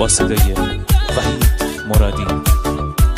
با صدای وحید مرادی،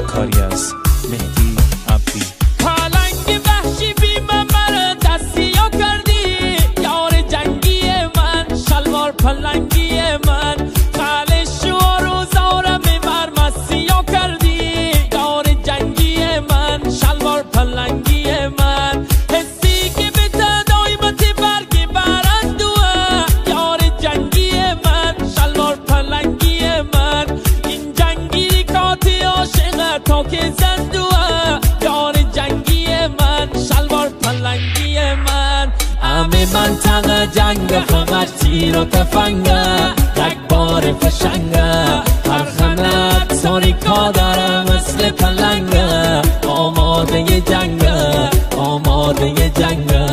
کاری از مهدی عبدی. پلنگ وحشی بی من مرا دستیا کردی، یار جنگی من، شلوار پلنگی من، خالش و روزارم بر مسیا کردی، یار جنگی من، شلوار پلنگی من، حسی که به تدایمت برگی برندوه، یار جنگی من، شلوار پلنگی من، این جنگی کاتی عاشق تا که زندوه، یار جنگی من، شلوار پلنگی من. همه منطقه جنگ فقط تیر و تفنگه، رگبار فشنگه، هر خنت ساریکا داره مثل پلنگه، آماده جنگه، آماده جنگه.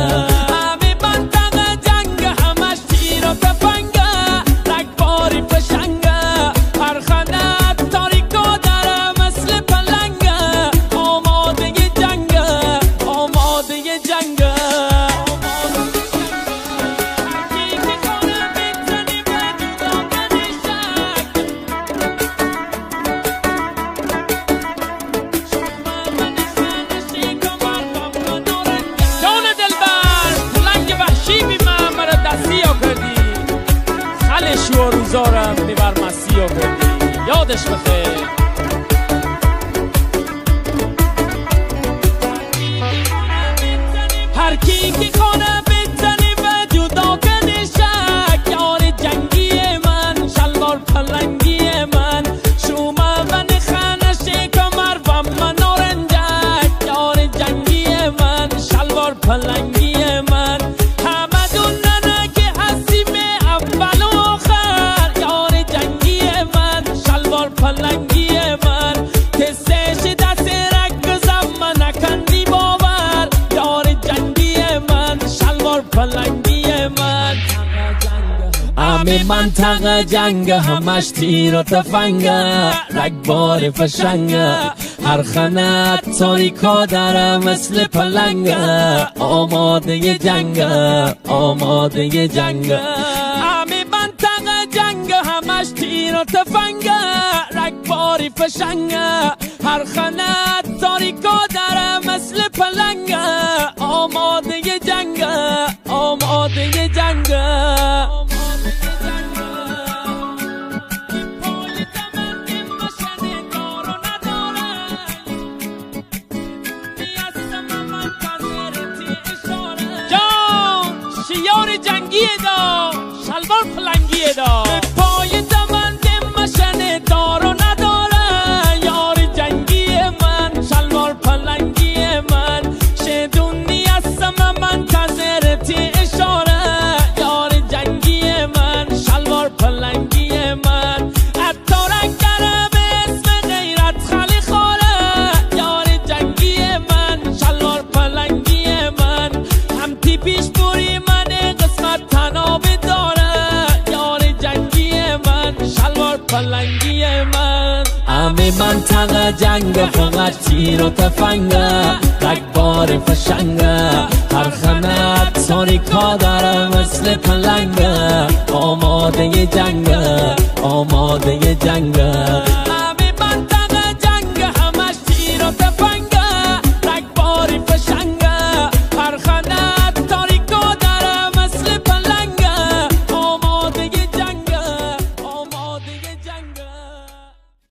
همه منطقه جنگ همش تیر و تفنگه، رگبار فشنگه، هر خنت ساریکا داره مثل پلنگه، آماده جنگه، آماده جنگه. و روزارم ببر مسیح کردی، یادش بخیر. هر کی که کنه بزنی و جدا کنه شک، یار جنگی من، شلوار پلنگی من، شومه و نخانه کمر و منارنجک، یار جنگی من، شلوار پلنگی من. همه دوننه که هستیم اول و آخر، یار جنگی من، شلوار پلنگی من، کسش دست رگزم من نکندی باور، یار جنگی من، شلوار پلنگی من. همه منطقه جنگ همش تیر و تفنگه، رگبار فشنگه، هر خنت تاریکا داره مثل پلنگه، آماده جنگه، آماده جنگه. همه منطقه جنگ همش تیر و تفنگه، رگبار فشنگه، هر خنت تاریکا داره مثل پلنگه، آماده جنگه، آماده جنگه. جنگی دا شلوار پلنگی دا، پای دمند مشن دار و نداره، یار جنگی من، شلوار پلنگی من، شدونی هستم منتظرتی اشاره، یار جنگی من، شلوار پلنگی من. حتی رنگره به اسم غیرت خالی خوره، یار جنگی من، شلوار پلنگی من، هم تیپیش بوری من تناب داره، یار جنگی من، شلوار پلنگی من. همه منطقه جنگ فقط تیر و تفنگه، رگبار فشنگه، هر خنت ساریکا داره مثل پلنگه، آماده جنگه، آماده جنگه.